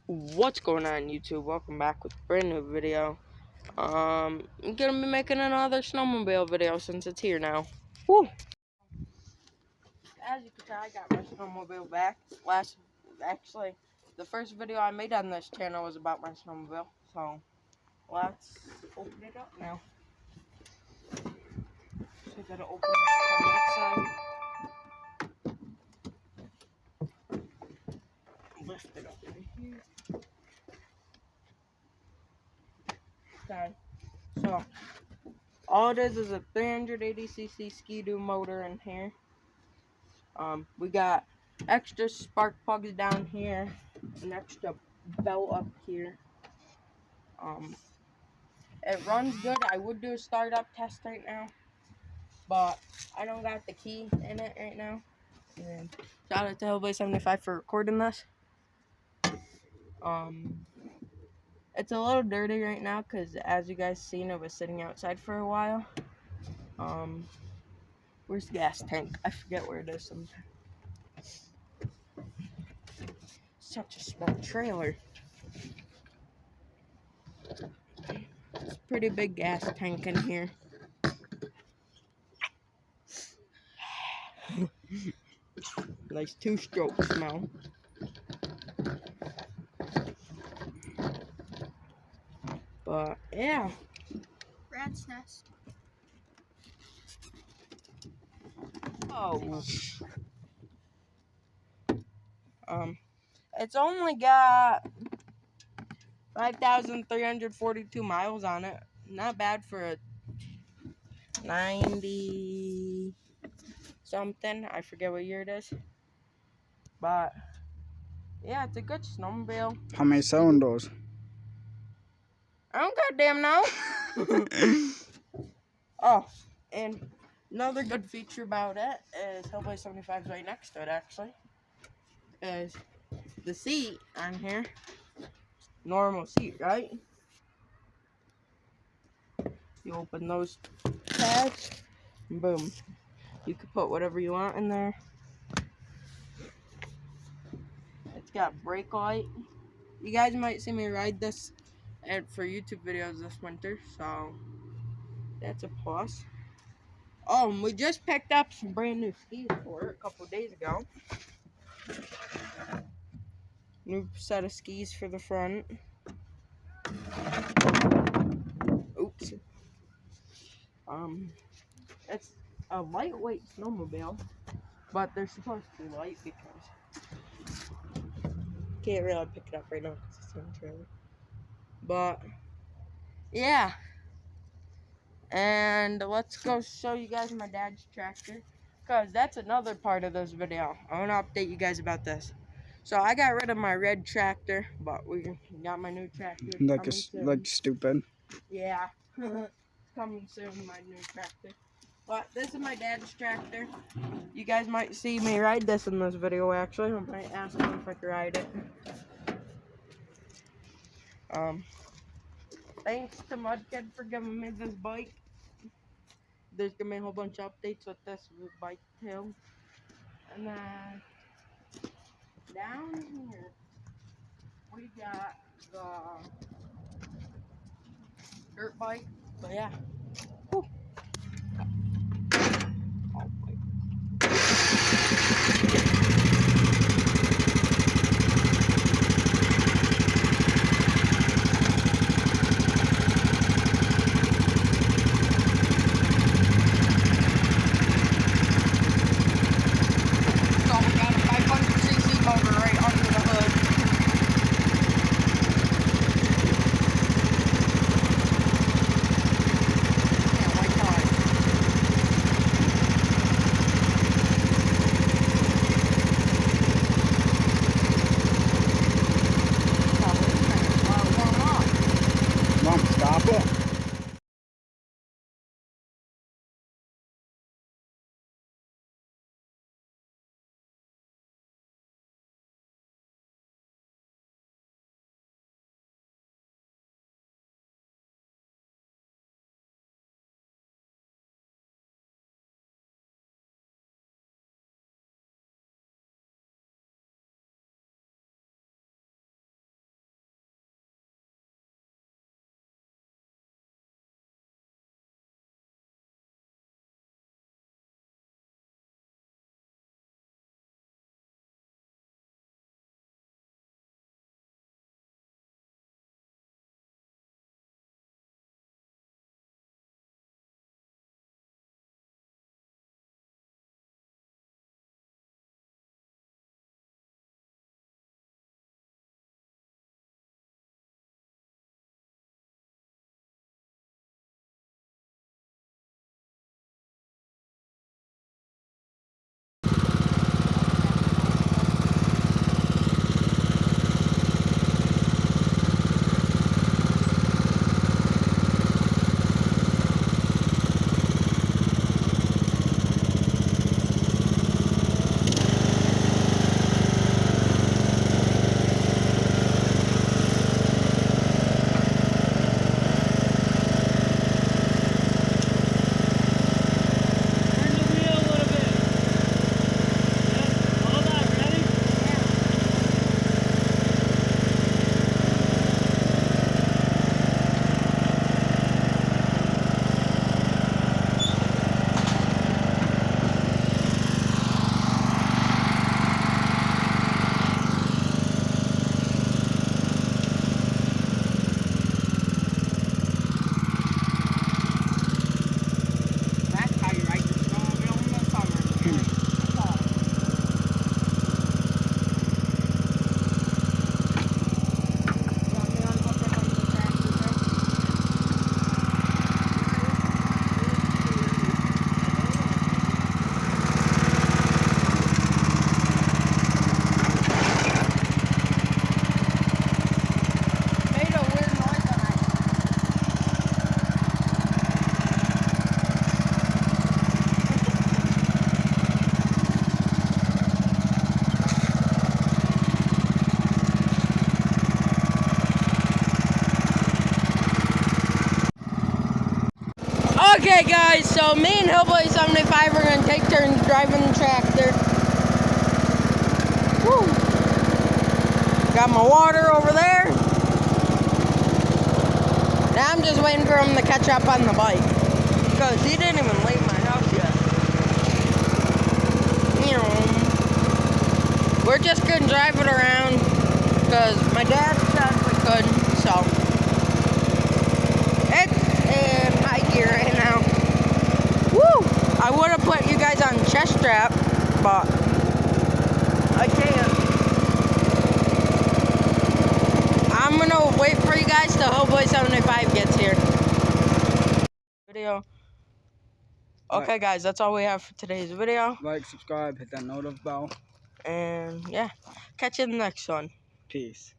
What's going on, YouTube? Welcome back with a brand new video. I'm gonna be making another snowmobile video since it's here now. Woo! As you can tell, I got my snowmobile back. Actually, the first video I made on this channel was about my snowmobile. So, let's open it up now. So I gotta open it from that side. Lift it up right here. Okay. So, all it is a 380cc Ski-Doo motor in here. We got extra spark plugs down here, an extra belt up here. It runs good. I would do a startup test right now, but I don't got the key in it right now. And shout out to Hillboy75 for recording this. It's a little dirty right now because, as you guys seen, it was sitting outside for a while. Where's the gas tank? I forget where it is sometimes. Such a small trailer. It's a pretty big gas tank in here. Nice 2-stroke smell. But yeah. Rat's nest. Oh. It's only got 5,342 miles on it. Not bad for a 90 something. I forget what year it is. But yeah, it's a good snowmobile. How many cylinders? I don't goddamn know. Oh, and another good feature about it is Hillboy75's right next to it, actually. Is the seat on here. Normal seat, right? You open those tabs, and boom. You can put whatever you want in there. It's got brake light. You guys might see me ride this for YouTube videos this winter, so that's a plus. Oh, and we just picked up some brand new skis for it a couple days ago. New set of skis for the front. Oops. It's a lightweight snowmobile, but they're supposed to be light because can't really pick it up right now because it's in the trailer. But yeah, and let's go show you guys my dad's tractor, because that's another part of this video. I want to update you guys about this. So I got rid of my red tractor, but we got my new tractor. Like stupid. Yeah, it's coming soon, my new tractor. But this is my dad's tractor. You guys might see me ride this in this video, actually. I might ask him if I could ride it. Thanks to Mudkid for giving me this bike. There's gonna be a whole bunch of updates with this bike too. And then down here we got the dirt bike. But yeah. Whew. Oh, boy. So me and Hillboy 75 are gonna take turns driving the tractor. Woo! Got my water over there. Now I'm just waiting for him to catch up on the bike. Because he didn't even leave my house yet. You know, we're just gonna drive it around. Because my dad said we could, so. It's in high gear right now. Woo! I would have put you guys on chest strap, but I can't. I'm gonna wait for you guys till Hillboy 75 gets here. Video. Okay, guys, that's all we have for today's video. Like, subscribe, hit that notif bell. And yeah, catch you in the next one. Peace.